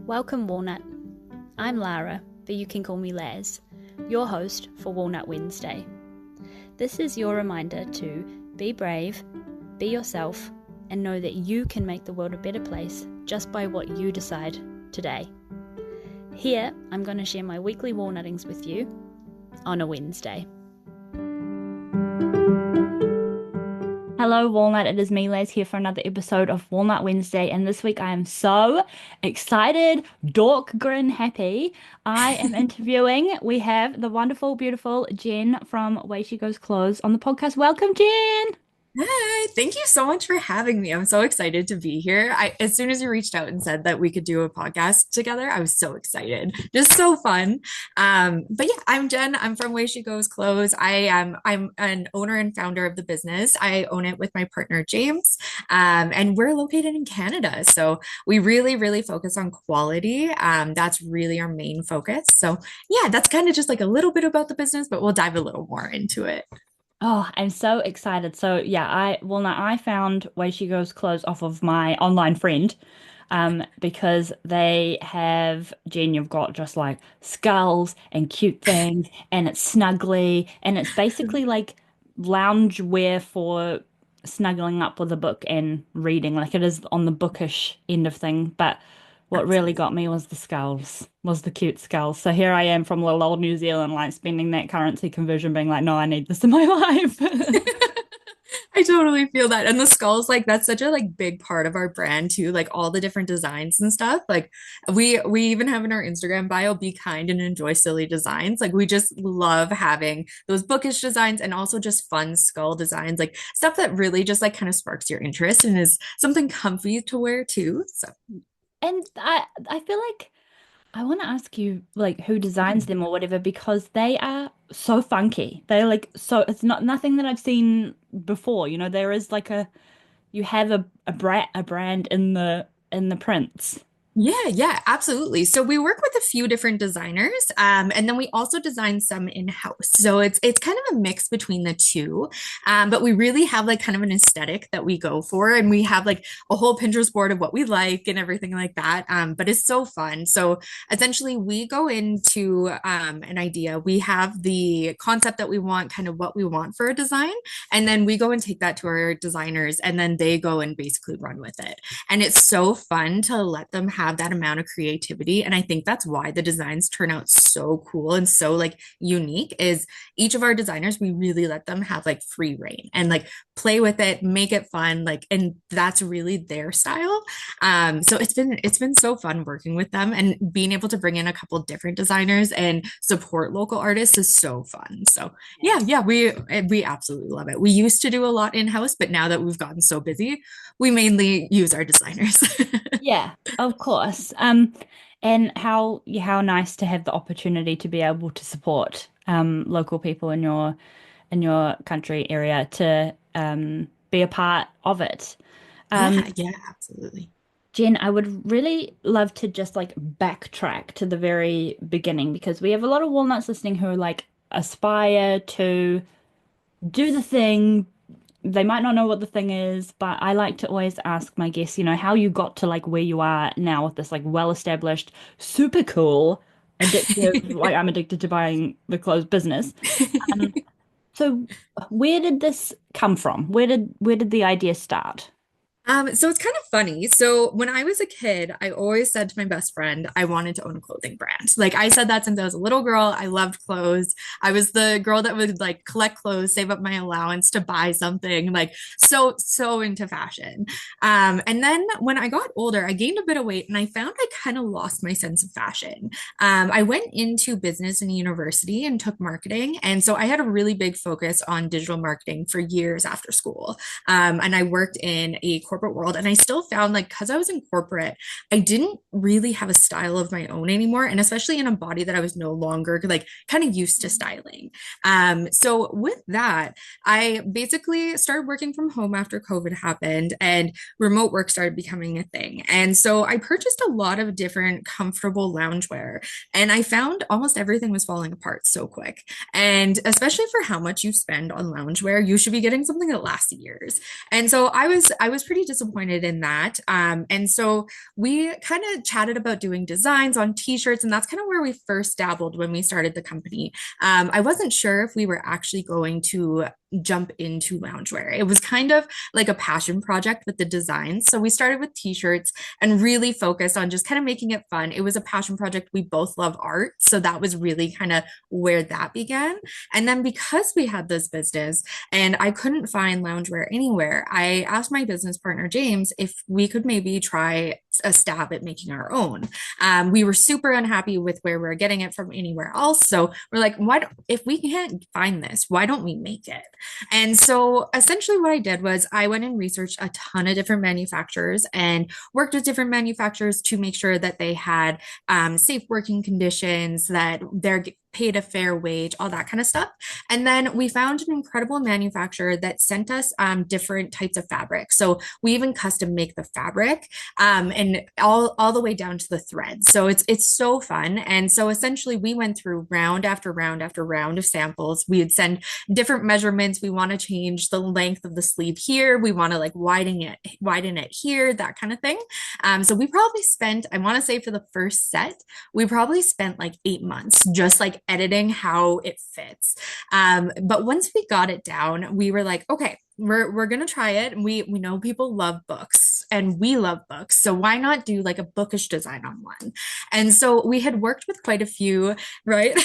Welcome, Walnut. I'm Lara, but you can call me Laz, your host for Walnut Wednesday. This is your reminder to be brave, be yourself, and know that you can make the world a better place just by what you decide today. Here, I'm going to share my weekly walnuttings with you on a Wednesday. Hello Walnut, it is me Laz here for another episode of Walnut Wednesday, and this week I am so excited, dork grin happy. I am interviewing, we have the wonderful, beautiful Jen from Way She Goes Clothes on the podcast. Welcome, Jen! Hi, thank you so much for having me. I'm so excited to be here. As soon as you reached out and said that we could do a podcast together, I was so excited. Just so fun. But yeah, I'm Jen. I'm from Way She Goes Clothes. I'm an owner and founder of the business. I own it with my partner James. And we're located in Canada. So we really focus on quality. That's really our main focus. So yeah, that's kind of just like a little bit about the business, but we'll dive a little more into it. Oh, I'm so excited. So yeah, I found Way She Goes Clothes off of my online friend, because they have, Jen, you've got just like skulls and cute things, and it's snuggly, and it's basically like lounge wear for snuggling up with a book and reading. Like it is on the bookish end of thing, but what really got me was the skulls, was the cute skulls. So here I am from little old New Zealand, like spending that currency conversion, being like, no, I need this in my life. I totally feel that. And the skulls, like that's such a like big part of our brand too, like all the different designs and stuff. Like we even have in our Instagram bio, be kind and enjoy silly designs. Like we just love having those bookish designs and also just fun skull designs, like stuff that really just like kind of sparks your interest and is something comfy to wear too. So And I feel like I want to ask you like who designs them or whatever, because they are so funky. They're like so it's not nothing that I've seen before. You know, there is like you have a brand in the prints. yeah, absolutely. So we work with a few different designers, and then we also design some in-house. So it's kind of a mix between the two, but we really have like kind of an aesthetic that we go for, and we have like a whole Pinterest board of what we like and everything like that. But it's so fun. So essentially, we go into an idea. We have the concept that we want, kind of what we want for a design, and then we go and take that to our designers, and then they go and basically run with it. And it's so fun to let them have that amount of creativity. And I think that's why the designs turn out so cool and so like unique is each of our designers, we really let them have like free reign and like play with it, make it fun, like, and that's really their style. So it's been so fun working with them, and being able to bring in a couple different designers and support local artists is so fun. So yeah, we absolutely love it. We used to do a lot in-house, but now that we've gotten so busy, we mainly use our designers. Yeah, of course. And how nice to have the opportunity to be able to support local people in your country area to be a part of it. Yeah, absolutely. Jen, I would really love to just like backtrack to the very beginning, because we have a lot of walnuts listening who are like aspire to do the thing. They might not know what the thing is, but I like to always ask my guests, how you got to like where you are now with this like well-established, super cool, addictive, like I'm addicted to buying the clothes business. Um, so where did this come from? Where did the idea start? So it's kind of funny. So when I was a kid, I always said to my best friend, I wanted to own a clothing brand. Like I said that since I was a little girl. I loved clothes. I was the girl that would like collect clothes, save up my allowance to buy something, like so into fashion. And then when I got older, I gained a bit of weight and I found I kind of lost my sense of fashion. I went into business in university and took marketing. And so I had a really big focus on digital marketing for years after school. And I worked in a corporate world, and I still found like because I was in corporate, I didn't really have a style of my own anymore, and especially in a body that I was no longer like kind of used to styling. So with that, I basically started working from home after COVID happened, and remote work started becoming a thing. And so I purchased a lot of different comfortable loungewear, and I found almost everything was falling apart so quick. And especially for how much you spend on loungewear, you should be getting something that lasts years. And so I was pretty disappointed in that. And so we kind of chatted about doing designs on t-shirts, and that's kind of where we first dabbled when we started the company. I wasn't sure if we were actually going to jump into loungewear. It was kind of like a passion project with the designs. So we started with t-shirts and really focused on just kind of making it fun. It was a passion project. We both love art. So that was really kind of where that began. And then because we had this business and I couldn't find loungewear anywhere, I asked my business partner, James, if we could maybe try a stab at making our own. We were super unhappy with where we were getting it from anywhere else. So we're like, why don't, if we can't find this, why don't we make it? And so essentially what I did was I went and researched a ton of different manufacturers and worked with different manufacturers to make sure that they had safe working conditions, that they're paid a fair wage, all that kind of stuff. And then we found an incredible manufacturer that sent us different types of fabric. So we even custom make the fabric and all the way down to the thread. So it's so fun. And so essentially we went through round after round after round of samples. We would send different measurements. We want to change the length of the sleeve here. We want to like widen it here, that kind of thing. So we probably spent, I want to say for the first set, we probably spent like 8 months just like editing how it fits. But once we got it down, we were like, okay, we're gonna try it. And we know people love books and we love books. So why not do like a bookish design on one? And so we had worked with quite a few, right?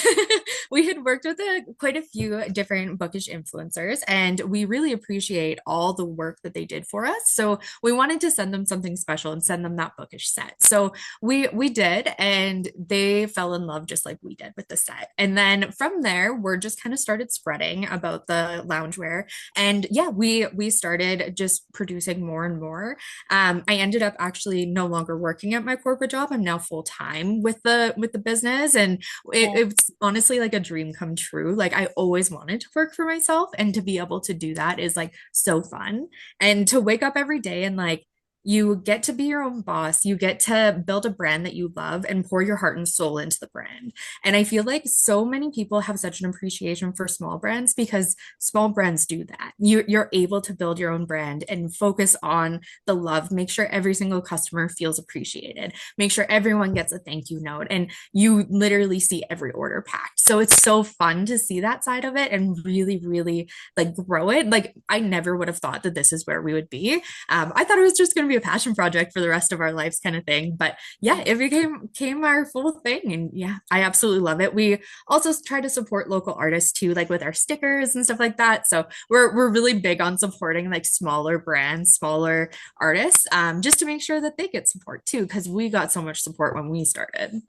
We had worked with quite a few different bookish influencers, and we really appreciate all the work that they did for us. So we wanted to send them something special and send them that bookish set. So we did, and they fell in love just like we did with the set. And then from there, we're just kind of started spreading about the loungewear. And yeah, we started just producing more and more. I ended up actually no longer working at my corporate job. I'm now full time with the business, and it's honestly like a dream come true. Like I always wanted to work for myself, and to be able to do that is like so fun. And to wake up every day and like you get to be your own boss. You get to build a brand that you love and pour your heart and soul into the brand. And I feel like so many people have such an appreciation for small brands because small brands do that. You're able to build your own brand and focus on the love, make sure every single customer feels appreciated, make sure everyone gets a thank you note, and you literally see every order packed. So it's so fun to see that side of it and really, really like grow it. Like I never would have thought that this is where we would be. I thought it was just going to be a passion project for the rest of our lives kind of thing. But yeah, it became our full thing. And yeah, I absolutely love it. We also try to support local artists too, like with our stickers and stuff like that. So we're really big on supporting like smaller brands, smaller artists, just to make sure that they get support too, because we got so much support when we started.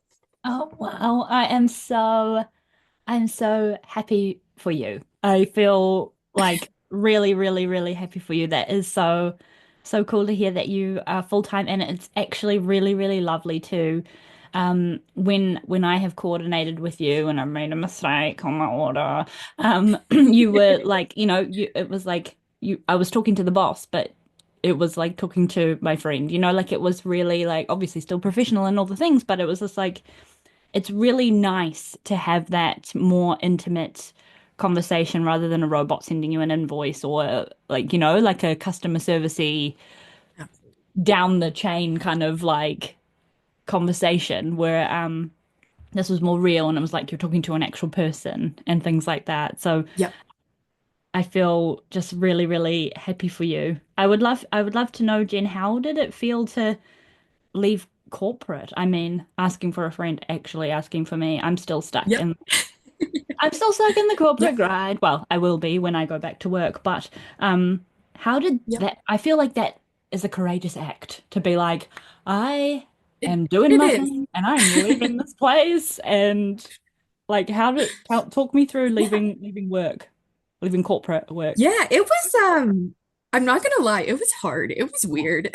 Oh wow, I'm so happy for you. I feel like really, really, really happy for you. That is so cool to hear that you are full time, and it's actually really, really lovely too. When I have coordinated with you and I made a mistake on my order, you were like, it was like I was talking to the boss, but it was like talking to my friend, like it was really like obviously still professional and all the things, but it was just like it's really nice to have that more intimate conversation rather than a robot sending you an invoice or like, like a customer servicey down the chain kind of like conversation where this was more real and it was like you're talking to an actual person and things like that. So Yep. I feel just really, really happy for you. I would love to know, Jen, how did it feel to leave corporate? I mean, asking for a friend, actually asking for me. Yep. I'm still stuck in the corporate Yep. grind. Well, I will be when I go back to work, but how did Yep. that I feel like that is a courageous act to be like, I am doing It my is. thing and I'm leaving this place and like talk me through Yeah. leaving work, leaving corporate work. Yeah, it was I'm not gonna lie, it was hard. It was weird.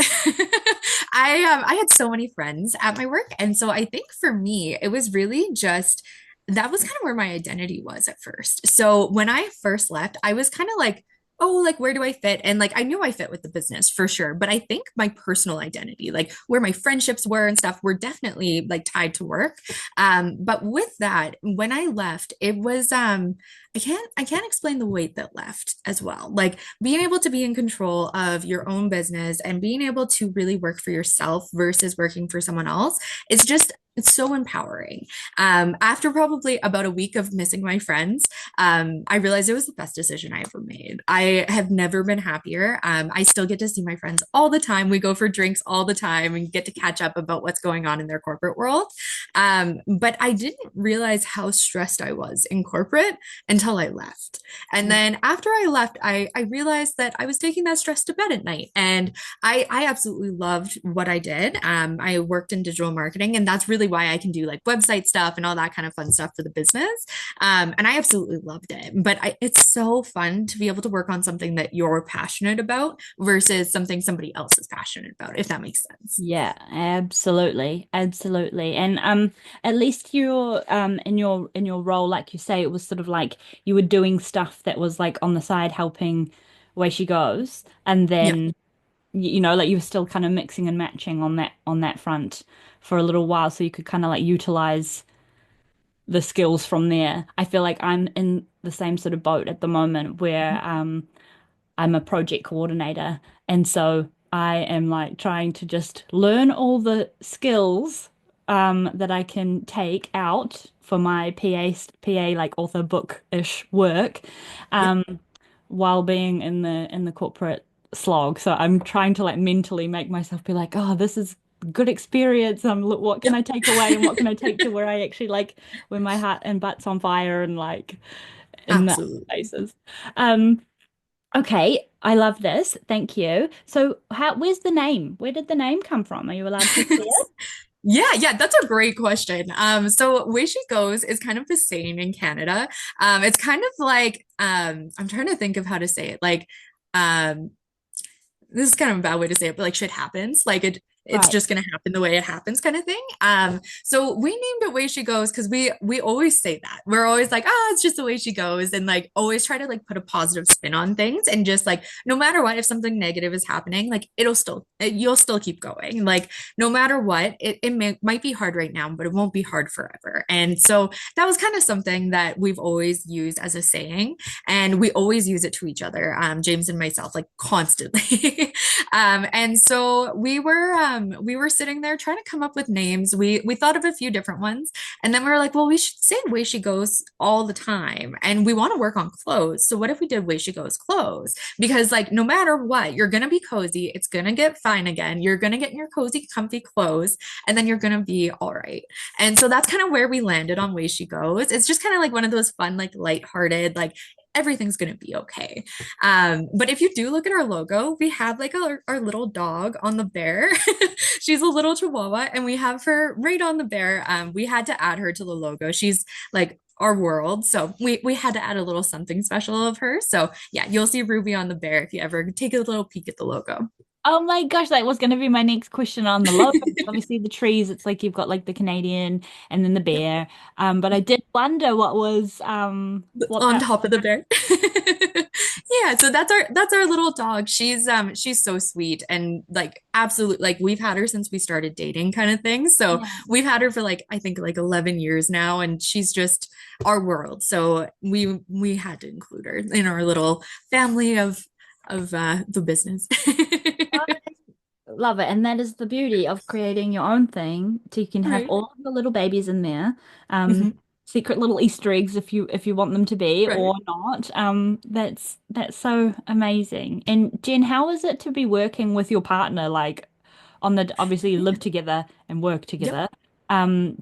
I had so many friends at my work, and so I think for me it was really just that was kind of where my identity was at first. So when I first left, I was kind of like oh, like where do I fit? And like I knew I fit with the business for sure, but I think my personal identity, like where my friendships were and stuff, were definitely like tied to work. But with that, when I left, it was I can't explain the weight that left as well. Like being able to be in control of your own business and being able to really work for yourself versus working for someone else, it's so empowering. After probably about a week of missing my friends, I realized it was the best decision I ever made. I have never been happier. I still get to see my friends all the time. We go for drinks all the time and get to catch up about what's going on in their corporate world. But I didn't realize how stressed I was in corporate until I left. And then after I left, I realized that I was taking that stress to bed at night. And I absolutely loved what I did. I worked in digital marketing, and that's really why I can do like website stuff and all that kind of fun stuff for the business. And I absolutely loved it. But it's so fun to be able to work on something that you're passionate about versus something somebody else is passionate about, if that makes sense. Yeah, absolutely. Absolutely. And at least you're in your role, like you say, it was sort of like you were doing stuff that was like on the side helping Away She Goes. And Yeah, then you know, like you were still kind of mixing and matching on that front for a little while so you could kind of like utilize the skills from there. I feel like I'm in the same sort of boat at the moment where I'm a project coordinator. And so I am like trying to just learn all the skills that I can take out for my PA like author book-ish work yeah, while being in the corporate slog. So I'm trying to like mentally make myself be like, oh, this is good experience. Look, what can yeah. I take away and what can I take to where I actually like where my heart and butt's on fire and like in that Absolutely. places. Um, Okay, I love this. Thank you. So, where's the name? Where did the name come from? Are you allowed to share? Yeah, yeah, that's a great question. So Way She Goes is kind of the saying in Canada. It's kind of like I'm trying to think of how to say it. Like, um, this is kind of a bad way to say it, but like shit happens. Like it's Right. just gonna happen the way it happens, kind of thing. So we named it Way She Goes because we always say that. We're always like, ah, it's just the way she goes, and like always try to like put a positive spin on things and just like no matter what, if something negative is happening, like you'll still keep going. Like no matter what, might be hard right now, but it won't be hard forever. And so that was kind of something that we've always used as a saying, and we always use it to each other, James and myself, like constantly. And so we were sitting there trying to come up with names. We thought of a few different ones, and then we were like, well, we should say Way She Goes all the time, and we want to work on clothes. So what if we did Way She Goes clothes? Because like no matter what, you're gonna be cozy. It's gonna get fine again. You're gonna get in your cozy, comfy clothes, and then you're gonna be all right. And so that's kind of where we landed on Way She Goes. It's just kind of like one of those fun, like lighthearted, like everything's going to be okay. But if you do look at our logo, we have like our little dog on the bear. She's a little chihuahua, and we have her right on the bear. We had to add her to the logo. She's like our world. So we had to add a little something special of her. So yeah, you'll see Ruby on the bear if you ever take a little peek at the logo. Oh my gosh, that was going to be my next question on the logo. Obviously, the trees, it's like you've got like the Canadian and then the Yep. bear. But I did wonder what On that top of the bear. Yeah, so that's our little dog. She's so sweet and like absolute, like we've had her since we started dating kind of thing. So yeah. we've had her for like I think like 11 years now, and she's just our world. So we had to include her in our little family of the business. Love it. And that is the beauty of creating your own thing. So you can have Right. all of the little babies in there. Mhm. Secret little Easter eggs if you want them to be Right. or not. That's so amazing. And Jen, how is it to be working with your partner? Like on the obviously you live together and work Yep. together.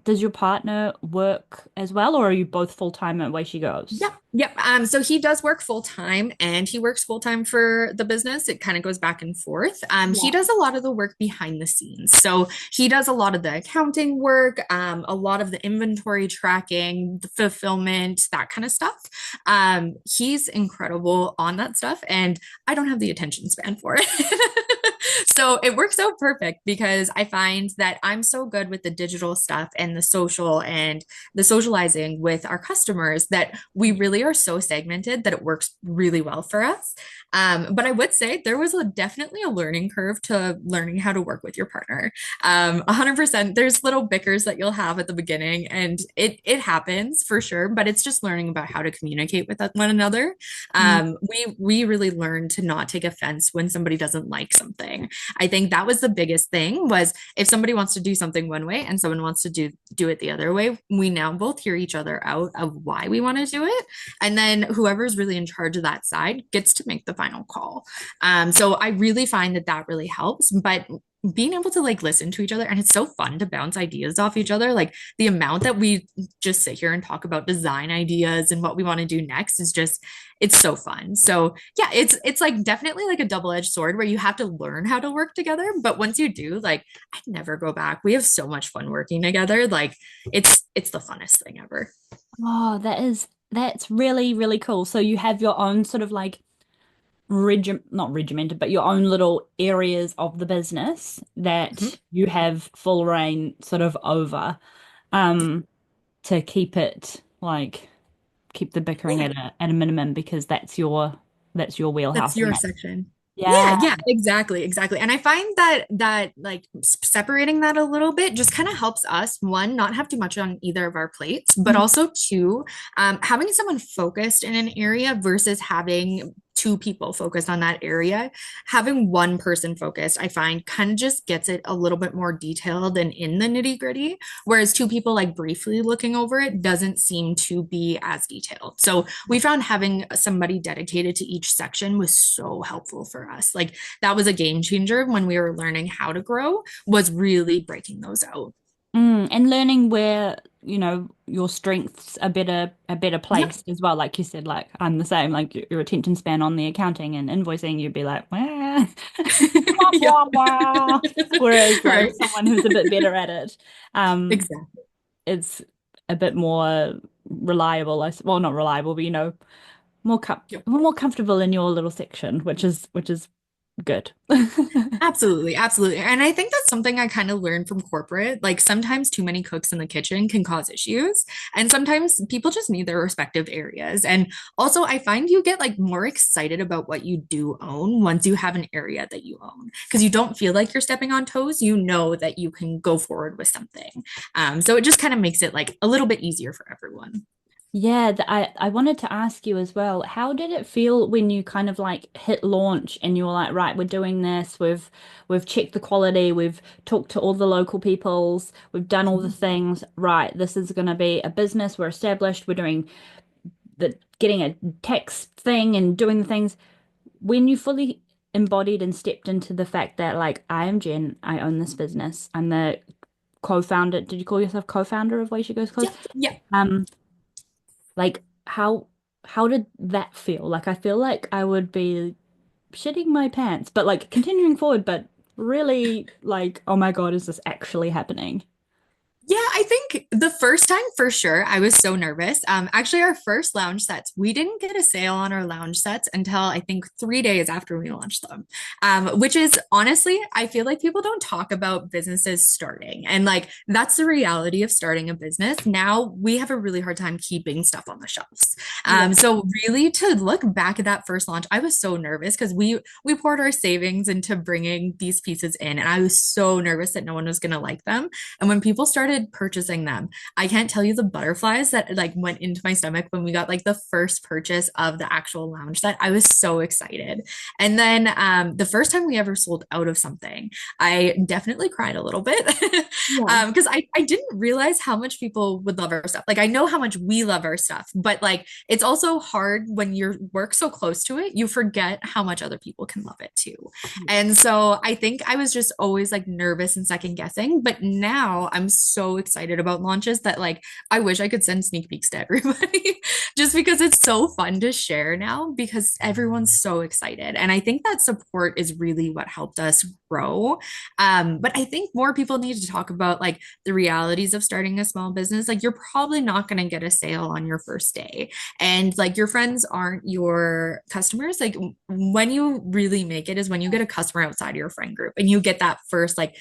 Does your partner work as well, or are you both full time at Way She Goes? Yep. Yep. So he does work full time and he works full time for the business. It kind of goes back and forth. He Yeah. does a lot of the work behind the scenes. So he does a lot of the accounting work, a lot of the inventory tracking, the fulfillment, that kind of stuff. He's incredible on that stuff, and I don't have the attention span for it. So it works out perfect because I find that I'm so good with the digital stuff and the social and the socializing with our customers that we really are so segmented that it works really well for us. But I would say there was definitely a learning curve to learning how to work with your partner. 100%. There's little bickers that you'll have at the beginning, and it happens for sure. But it's just learning about how to communicate with one another. Mm. We really learned to not take offense when somebody doesn't like something. I think that was the biggest thing was if somebody wants to do something one way and someone wants to do it the other way, we now both hear each other out of why we want to do it. And then whoever's really in charge of that side gets to make the final call. So I really find that that really helps. But being able to like listen to each other, and it's so fun to bounce ideas off each other, like the amount that we just sit here and talk about design ideas and what we want to do next is just it's so fun. So yeah, it's like definitely like a double-edged sword where you have to learn how to work together, but once you do, like I'd never go back. We have so much fun working together. Like it's the funnest thing ever. Oh, that's really, really cool. So you have your own sort of like not regimented, but your own little areas of the business Mhm. that you have full reign sort of over, um, to keep it like keep the bickering Yeah. at a minimum because that's your That's wheelhouse and your that's section. Yeah, yeah. yeah, exactly, exactly. And I find that like separating that a little bit just kind of helps us, one, not have too much on either of our plates, but Mhm. also two, having someone focused in an area versus having two people focused on that area. Having one person focused, I find kind of just gets it a little bit more detailed and in the nitty gritty, whereas two people like briefly looking over it doesn't seem to be as detailed. So we found having somebody dedicated to each section was so helpful for us. Like that was a game changer when we were learning how to grow, was really breaking those out. And learning where, your strengths are better Yep. placed as well. Like you said, like I'm the same, like your attention span on the accounting and invoicing, you'd be like, wah, wah, Yep. wah, wah. Whereas like Right. someone who's a bit better at it, um, Exactly. it's a bit more reliable. Well, not reliable, but Yep. more comfortable in your little section, which is good. Absolutely, absolutely. And I think that's something I kind of learned from corporate. Like sometimes too many cooks in the kitchen can cause issues, and sometimes people just need their respective areas. And also, I find you get like more excited about what you do own once you have an area that you own because you don't feel like you're stepping on toes. You know that you can go forward with something. So it just kind of makes it like a little bit easier for everyone. Yeah, I wanted to ask you as well, how did it feel when you kind of like hit launch and you were like, right, we're doing this, we've checked the quality, we've talked to all the local peoples, we've done all the things, right, this is gonna be a business, we're established, we're doing the getting a tax thing and doing the things. When you fully embodied and stepped into the fact that like I am Jen, I own this business, I'm the co-founder, did you call yourself co-founder of Way She Goes Clothes? Yeah, yeah. Um, like how did that feel? Like I feel like I would be shitting my pants, but like continuing forward, but really like, oh my God, is this actually happening? Yeah, I think the first time for sure, I was so nervous. Actually, our first lounge sets, we didn't get a sale on our lounge sets until I think 3 days after we launched them. Which is honestly, I feel like people don't talk about businesses starting. And like that's the reality of starting a business. Now we have a really hard time keeping stuff on the shelves. Yeah. So really to look back at that first launch, I was so nervous because we poured our savings into bringing these pieces in, and I was so nervous that no one was gonna like them. And when people started purchasing them, I can't tell you the butterflies that like went into my stomach when we got like the first purchase of the actual lounge set. I was so excited. And then the first time we ever sold out of something, I definitely cried a little bit Yeah. because I didn't realize how much people would love our stuff. Like I know how much we love our stuff, but like it's also hard when you work so close to it, you forget how much other people can love it too. And so I think I was just always like nervous and second guessing, but now I'm so so excited about launches that like I wish I could send sneak peeks to everybody just because it's so fun to share now because everyone's so excited. And I think that support is really what helped us grow. But I think more people need to talk about like the realities of starting a small business. Like you're probably not going to get a sale on your first day. And like your friends aren't your customers. Like when you really make it is when you get a customer outside of your friend group and you get that first like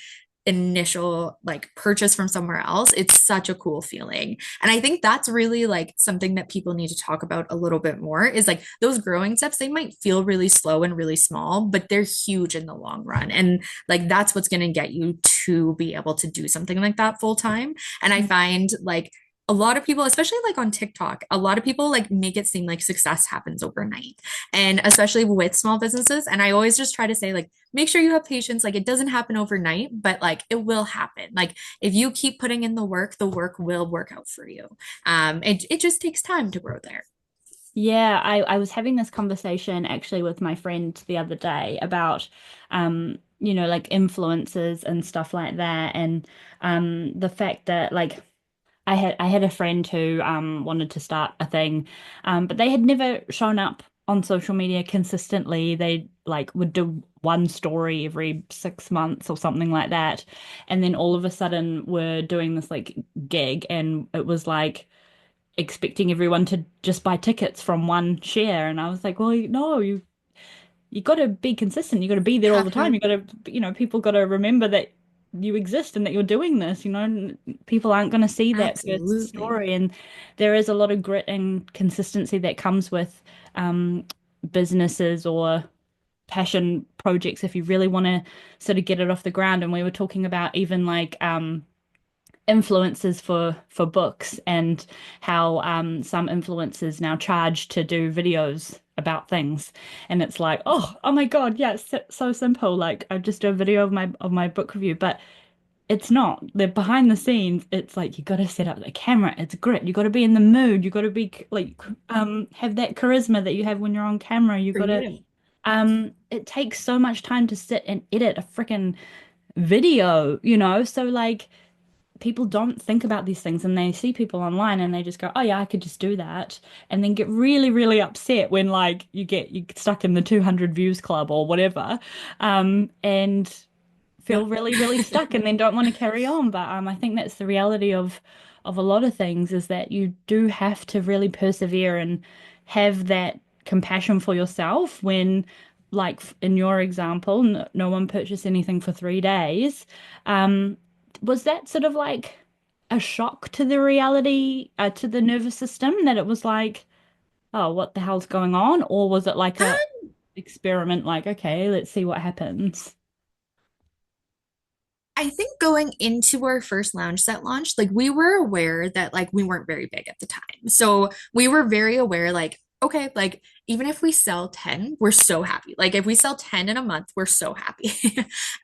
initial like purchase from somewhere else. It's such a cool feeling. And I think that's really like something that people need to talk about a little bit more is like those growing steps, they might feel really slow and really small, but they're huge in the long run. And like that's what's going to get you to be able to do something like that full time. And I find like a lot of people, especially like on TikTok, a lot of people like make it seem like success happens overnight. And especially with small businesses. And I always just try to say, like, make sure you have patience. Like, it doesn't happen overnight, but like it will happen. Like, if you keep putting in the work will work out for you. It just takes time to grow there. Yeah, I was having this conversation actually with my friend the other day about like influencers and stuff like that and the fact that like I had a friend who wanted to start a thing, but they had never shown up on social media consistently. They like would do one story every 6 months or something like that, and then all of a sudden we're doing this like gig, and it was like expecting everyone to just buy tickets from one share, and I was like, well, no, you got to be consistent. You got to be there all Have the time. to You got to, people got to remember that you exist and that you're doing this. People aren't going to see that first absolutely story. And there is a lot of grit and consistency that comes with um, businesses or passion projects if you really want to sort of get it off the ground. And we were talking about even like influencers for books and how some influencers now charge to do videos about things, and it's like oh my God, yeah, it's so simple, like I just do a video of my book review, but it's not. The behind the scenes, it's like you got to set up the camera, it's grit, you got to be in the mood, you got to be like have that charisma that you have when you're on camera, you for got to you. it takes so much time to sit and edit a freaking video, so like people don't think about these things and they see people online and they just go, oh yeah, I could just do that. And then get really, really upset when like you get stuck in the 200 views club or whatever. And feel Yep. really, really stuck and then don't want to carry on. But I think that's the reality of a lot of things is that you do have to really persevere and have that compassion for yourself when, like in your example, no one purchased anything for 3 days. Was that sort of like a shock to the reality, to the nervous system that it was like, oh, what the hell's going on? Or was it like a experiment, like, okay, let's see what happens? I think going into our first lounge set launch, like we were aware that like we weren't very big at the time. So we were very aware, like, okay, like even if we sell 10, we're so happy. Like if we sell 10 in a month, we're so happy.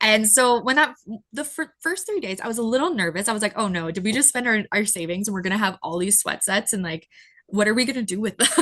And so when that the first 3 days, I was a little nervous. I was like, oh no, did we just spend our savings and we're gonna have all these sweat sets and like what are we gonna do with them?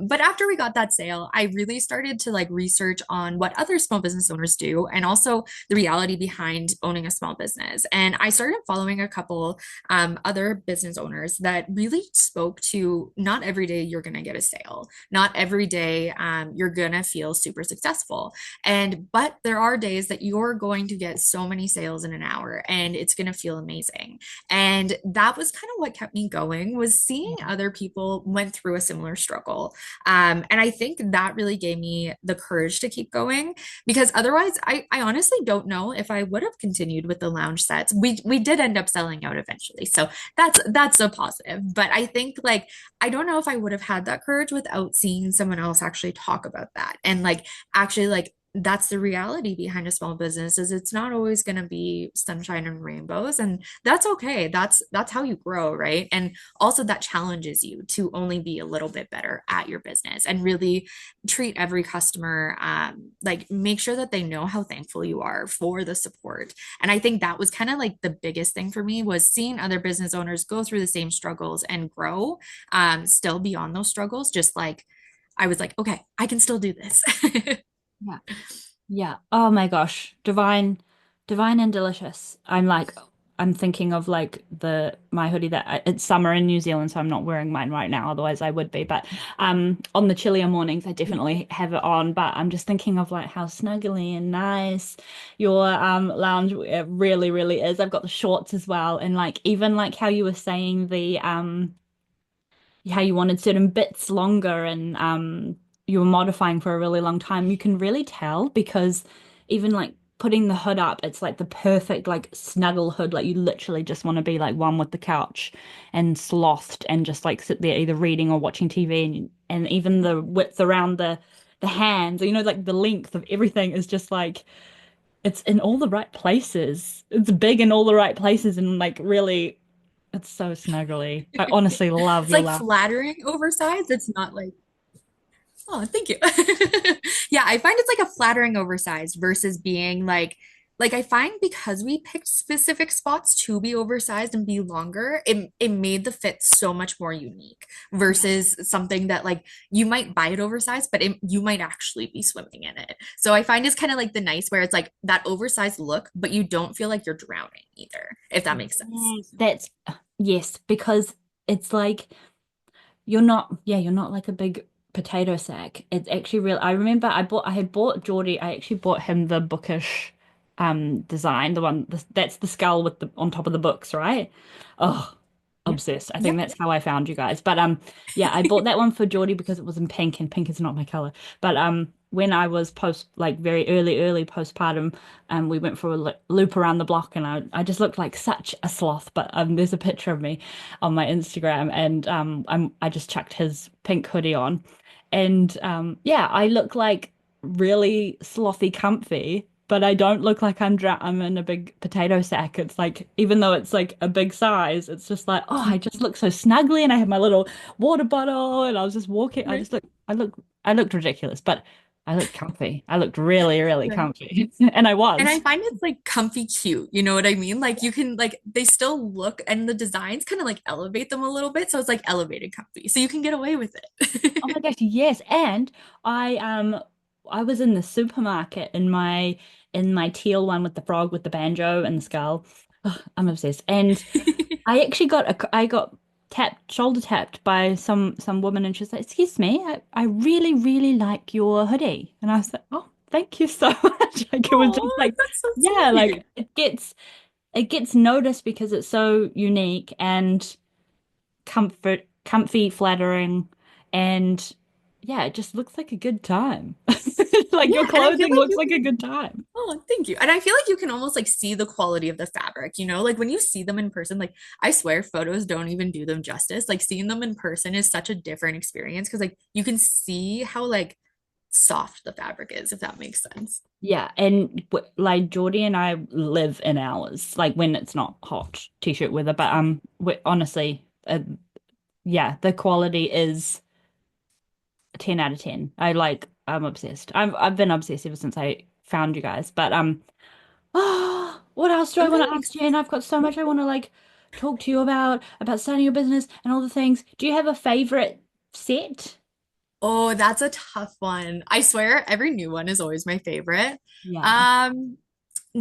But after we got that sale, I really started to like research on what other small business owners do and also the reality behind owning a small business. And I started following a couple other business owners that really spoke to not every day you're going to get a sale, not every day you're going to feel super successful. But there are days that you're going to get so many sales in an hour and it's going to feel amazing. And that was kind of what kept me going was seeing other people went through a similar struggle. And I think that really gave me the courage to keep going because otherwise I honestly don't know if I would have continued with the lounge sets. We did end up selling out eventually. So that's a positive. But I think like I don't know if I would have had that courage without seeing someone else actually talk about that and like actually like that's the reality behind a small business is it's not always going to be sunshine and rainbows and that's okay. That's how you grow, right? And also that challenges you to only be a little bit better at your business and really treat every customer like make sure that they know how thankful you are for the support. And I think that was kind of like the biggest thing for me was seeing other business owners go through the same struggles and grow still beyond those struggles, just like I was like, okay, I can still do this. Yeah. Yeah. Oh my gosh. Divine, divine and delicious. I'm like, I'm thinking of like the my hoodie it's summer in New Zealand, so I'm not wearing mine right now. Otherwise, I would be. But on the chillier mornings, I definitely have it on. But I'm just thinking of like how snuggly and nice your lounge it really, really is. I've got the shorts as well, and like even like how you were saying the how you wanted certain bits longer and you were modifying for a really long time, you can really tell because even like putting the hood up, it's like the perfect like snuggle hood. Like you literally just want to be like one with the couch and slothed and just like sit there either reading or watching TV and even the width around the hands, you know, like the length of everything is just like it's in all the right places. It's big in all the right places and like really it's so snuggly. I honestly love It's your like laugh. flattering oversized. It's not like, oh, thank you. Yeah, I find it's like a flattering oversized versus being like I find because we picked specific spots to be oversized and be longer, it made the fit so much more unique versus something that like you might buy it oversized, but you might actually be swimming in it. So I find it's kind of like the nice where it's like that oversized look, but you don't feel like you're drowning either, if that makes sense. Yes, that's yes, because it's like you're not, yeah, you're not like a big potato sack. It's actually real. I remember I had bought Geordie, I actually bought him the bookish design, that's the skull with the on top of the books, right? Oh, Yep. obsessed. I think Yep. that's how I found you guys. But yeah, I bought that one for Geordie because it was in pink and pink is not my color. But when I was post like very early postpartum, we went for a loop around the block and I just looked like such a sloth. But there's a picture of me on my Instagram and I just chucked his pink hoodie on. And yeah, I look like really slothy comfy, but I don't look like I'm in a big potato sack. It's like even though it's like a big size, it's just like, oh, I just look so snuggly and I have my little water bottle and I was just walking. I looked ridiculous, but I looked comfy. I looked really, really Right. comfy. And I And I was. find it's like comfy cute. You know what I mean? Like you can like they still look and the designs kind of like elevate them a little bit. So it's like elevated comfy. So you can get away with Oh my it. gosh, yes. And I was in the supermarket in my teal one with the frog with the banjo and the skull. Ugh, I'm obsessed. And I got tapped, shoulder tapped by some woman and she's like, "Excuse me, I really, really like your hoodie." And I was like, "Oh, thank you so much." Like it was just Oh, like, that's so yeah, sweet. like it gets noticed because it's so unique and comfy, flattering, and yeah, it just looks like a good time. Like your Yeah, and I feel clothing like looks you like a can good time. oh, thank you. And I feel like you can almost like see the quality of the fabric, you know? Like when you see them in person, like I swear photos don't even do them justice. Like seeing them in person is such a different experience because like you can see how like soft the fabric is, if that makes sense. Yeah, and like Geordie and I live in ours, like when it's not hot t-shirt weather. But honestly, yeah, the quality is a 10 out of 10. I'm obsessed. I've been obsessed ever since I found you guys. But oh, what else do I I'm want really to ask you? excited. And I've got so much I want to like talk to you about starting your business and all the things. Do you have a favorite set? Oh, that's a tough one. I swear every new one is always my favorite. Yeah. Um,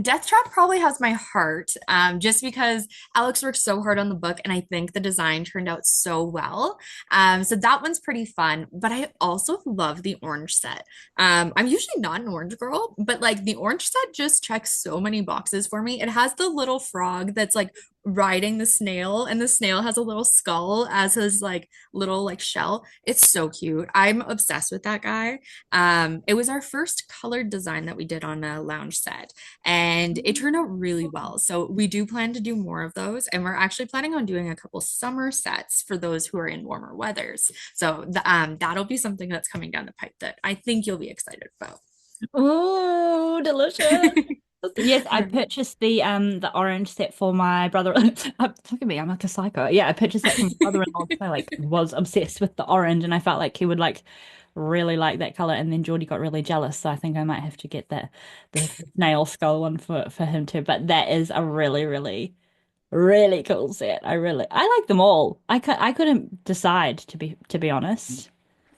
Death Trap probably has my heart, just because Alex worked so hard on the book, and I think the design turned out so well. So that one's pretty fun. But I also love the orange set. I'm usually not an orange girl, but like the orange set just checks so many boxes for me. It has the little frog that's like riding the snail, and the snail has a little skull as his like little like shell. It's so cute. I'm obsessed with that guy. It was our first colored design that we did on a lounge set and it turned out really well. So we do plan to do more of those, and we're actually planning on doing a couple summer sets for those who are in warmer weathers. So that'll be something that's coming down the pipe that I think you'll be excited about. Oh, delicious. Yes, I purchased the orange set for my brother. Look at me, I'm like a psycho. Yeah, I purchased that for my brother-in-law because I like was obsessed with the orange and I felt like he would like really like that color. And then Geordie got really jealous, so I think I might have to get the snail skull one for him too. But that is a really, really, really cool set. I like them all. I couldn't decide to be honest.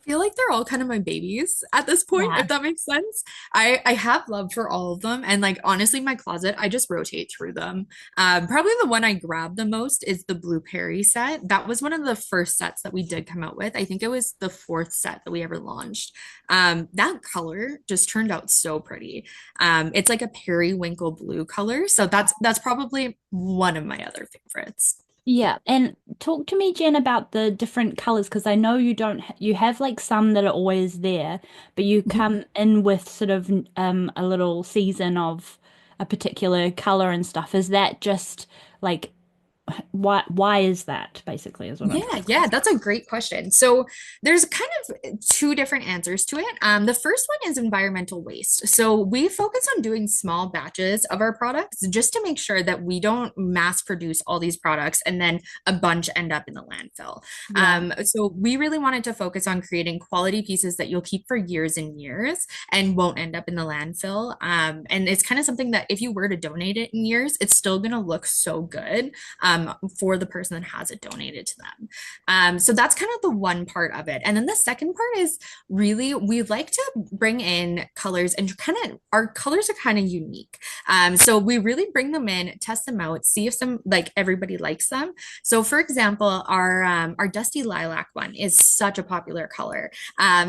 Feel like they're all kind of my babies at this point, Yeah. if that makes sense. I have love for all of them, and like honestly, my closet, I just rotate through them. Probably the one I grab the most is the Blue Perry set. That was one of the first sets that we did come out with. I think it was the fourth set that we ever launched. That color just turned out so pretty. It's like a periwinkle blue color, so that's probably one of my other favorites. Yeah, and talk to me, Jen, about the different colors because I know you don't you have like some that are always there, but you come in with sort of a little season of a particular color and stuff. Is that just like why is that basically is what I'm trying Yeah, to yeah, ask. that's a great question. So there's kind of two different answers to it. The first one is environmental waste. So we focus on doing small batches of our products just to make sure that we don't mass produce all these products and then a bunch end up in the landfill. Yeah. So we really wanted to focus on creating quality pieces that you'll keep for years and years and won't end up in the landfill. And it's kind of something that if you were to donate it in years, it's still going to look so good for the person that has it donated to them. So that's kind of the one part of it. And then the second part is really we like to bring in colors and kind of our colors are kind of unique. So we really bring them in, test them out, see if some like everybody likes them. So for example, our dusty lilac one is such a popular color.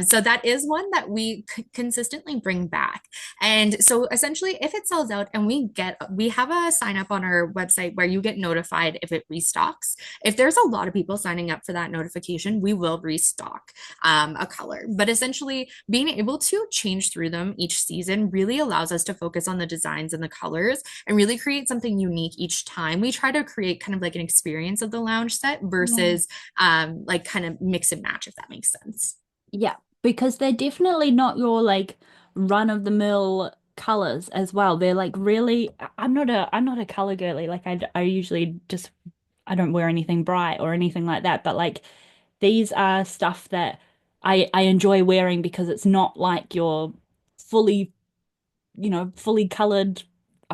So that is one that we consistently bring back. And so essentially, if it sells out and we have a sign up on our website where you get notified if it restocks. If there's a lot of people signing up for that notification, we will restock a color. But essentially, being able to change through them each season really allows us to focus on the designs and the colors and really create something unique each time. We try to create kind of like an experience of the lounge set Yeah. versus like kind of mix and match, if that makes sense. Yeah, because they're definitely not your like run of the mill colors as well. They're like really I'm not a color girly. Like I usually just I don't wear anything bright or anything like that, but like these are stuff that I enjoy wearing because it's not like your fully, fully colored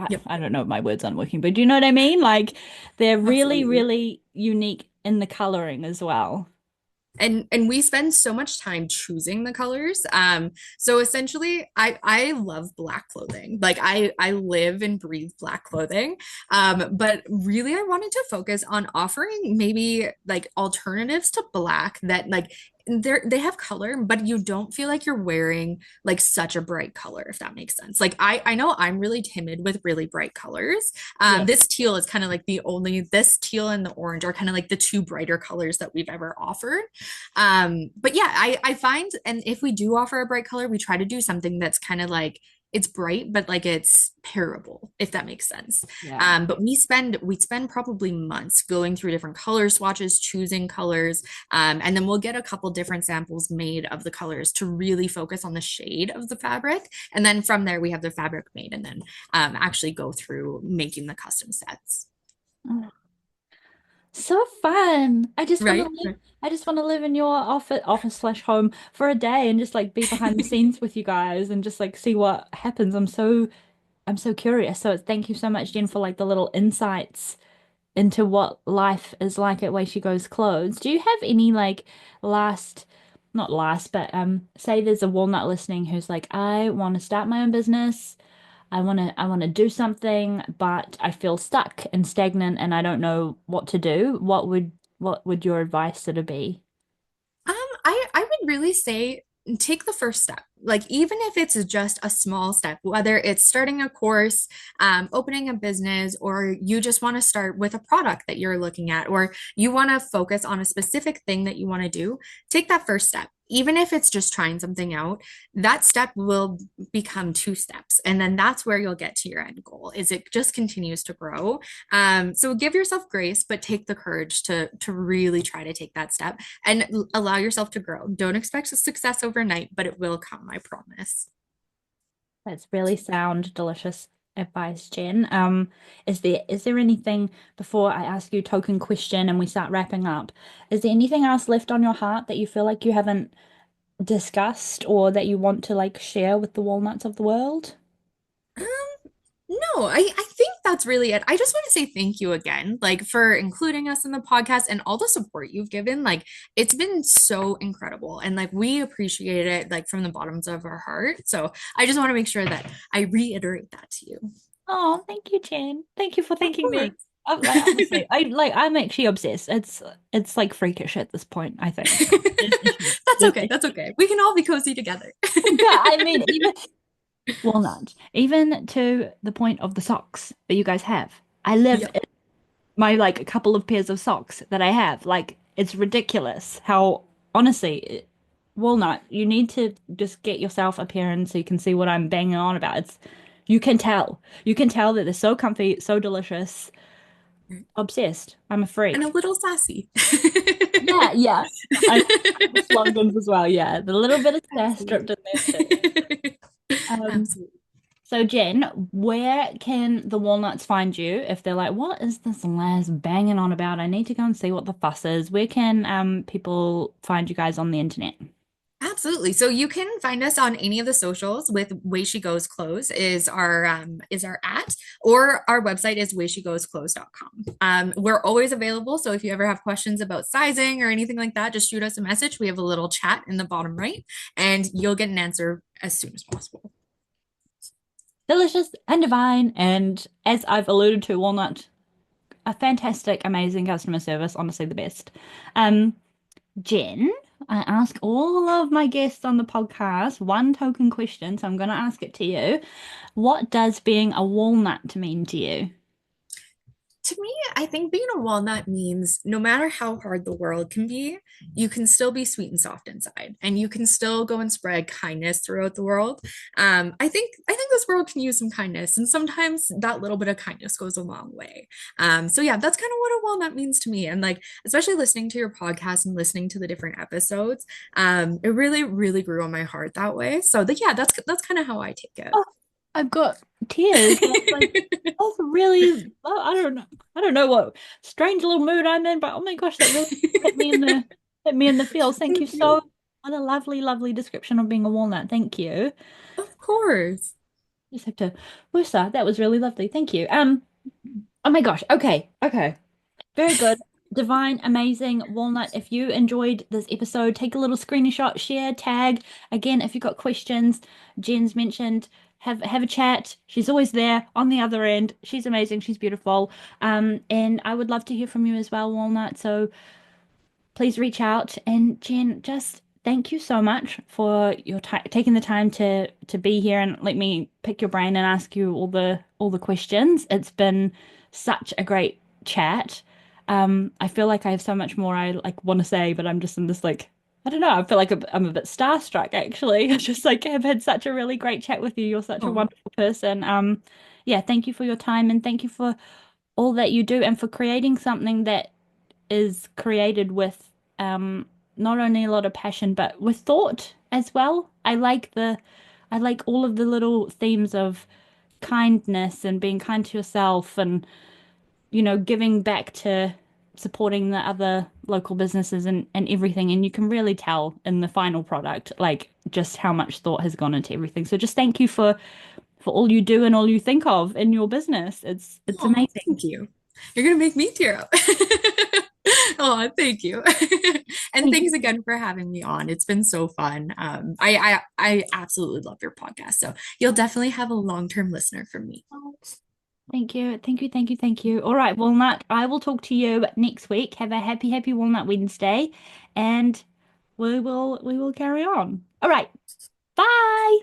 Yep, I don't know if my words aren't working, but do you know what I mean? Like they're really, absolutely. really unique in the coloring as well. And we spend so much time choosing the colors. So essentially I love black clothing. Like I live and breathe black clothing. But really I wanted to focus on offering maybe like alternatives to black that like they have color, but you don't feel like you're wearing like such a bright color, if that makes sense. Like I know I'm really timid with really bright colors. Yeah. This teal is kind of like this teal and the orange are kind of like the two brighter colors that we've ever offered. But yeah, I find, and if we do offer a bright color, we try to do something that's kind of like it's bright, but like it's pairable, if that makes sense. Yeah. But we spend probably months going through different color swatches, choosing colors, and then we'll get a couple different samples made of the colors to really focus on the shade of the fabric. And then from there, we have the fabric made, and then actually go through making the custom sets. So fun. Right? I just want to live in your office slash home for a day and just like be behind the scenes with you guys and just like see what happens. I'm so curious. So thank you so much, Jen, for like the little insights into what life is like at Way She Goes Clothes. Do you have any like last, not last, but say there's a walnut listening who's like, I want to start my own business. I want to do something, but I feel stuck and stagnant and I don't know what to do. What would your advice sort of be? I would really say take the first step. Like even if it's just a small step, whether it's starting a course, opening a business, or you just want to start with a product that you're looking at, or you want to focus on a specific thing that you want to do, take that first step. Even if it's just trying something out, that step will become two steps. And then that's where you'll get to your end goal, is it just continues to grow. So give yourself grace, but take the courage to really try to take that step and allow yourself to grow. Don't expect success overnight, but it will come, I promise. That's really sound, delicious advice, Jen. Is there anything before I ask you a token question and we start wrapping up? Is there anything else left on your heart that you feel like you haven't discussed or that you want to like share with the walnuts of the world? No, I think that's really it. I just want to say thank you again, like for including us in the podcast and all the support you've given. Like it's been so incredible. And like we appreciate it like from the bottoms of our heart. So I just want to make sure that I reiterate that to you. Oh, thank you, Jen. Thank you for Of thanking me. course. Like honestly, I'm actually obsessed. It's like freakish at this point, I think. There's issues. That's okay. That's okay. We can all be cozy together. Yeah, I mean, even walnut, even to the point of the socks that you guys have. I live Yep. in my like a couple of pairs of socks that I have. Like, it's ridiculous how honestly, walnut, you need to just get yourself a pair and so you can see what I'm banging on about. It's you can tell. You can tell that they're so comfy, so delicious. Obsessed. I'm a And a freak. little sassy. Yeah, yeah. I love the slogans as well. Yeah, the little bit of sass stripped Absolutely. in there too. Um, Absolutely. so Jen, where can the walnuts find you if they're like, what is this Laz banging on about? I need to go and see what the fuss is. Where can people find you guys on the internet? Absolutely. So you can find us on any of the socials with Way She Goes Clothes is our at, or our website is wayshegosclothes.com. We're always available. So if you ever have questions about sizing or anything like that, just shoot us a message. We have a little chat in the bottom right, and you'll get an answer as soon as possible. Delicious and divine, and as I've alluded to, Walnut, a fantastic, amazing customer service, honestly the best. Um, Jen, I ask all of my guests on the podcast one token question, so I'm going to ask it to you. What does being a walnut mean to you? To me, I think being a walnut means no matter how hard the world can be, you can still be sweet and soft inside, and you can still go and spread kindness throughout the world. I think this world can use some kindness, and sometimes that little bit of kindness goes a long way. So yeah, that's kind of what a walnut means to me, and like especially listening to your podcast and listening to the different episodes, it really, really grew on my heart that way. So yeah, that's kind of how I take it. Oh, I've got tears. Like, that's really, I don't know what strange little mood I'm in, but oh my gosh, that really hit me in the feels. Thank you Thank so you. What a lovely, lovely description of being a walnut. Thank you. Of course. Just have to woosah. That was really lovely. Thank you. Oh my gosh. Okay. Okay. Very good. Divine, amazing. Walnut, if you enjoyed this episode, take a little screenshot, share, tag. Again, if you've got questions, Jen's mentioned, have a chat. She's always there on the other end. She's amazing. She's beautiful. And I would love to hear from you as well, Walnut. So please reach out. And Jen, just thank you so much for your time, taking the time to be here and let me pick your brain and ask you all the questions. It's been such a great chat. I feel like I have so much more I like want to say, but I'm just in this like I don't know. I feel like I'm a bit starstruck actually. I just like have had such a really great chat with you. You're such a Oh, wonderful person. Yeah, thank you for your time and thank you for all that you do and for creating something that is created with not only a lot of passion but with thought as well. I like all of the little themes of kindness and being kind to yourself and giving back to supporting the other local businesses and everything and you can really tell in the final product like just how much thought has gone into everything. So just thank you for all you do and all you think of in your business. It's oh, amazing. thank you. You're gonna make me tear up. Oh, thank you. And Thank you. thanks again for having me on. It's been so fun. I absolutely love your podcast. So you'll definitely have a long-term listener from me. Thank you. Thank you. Thank you. Thank you. All right, Walnut, I will talk to you next week. Have a happy, happy Walnut Wednesday, and we will carry on. All right. Bye.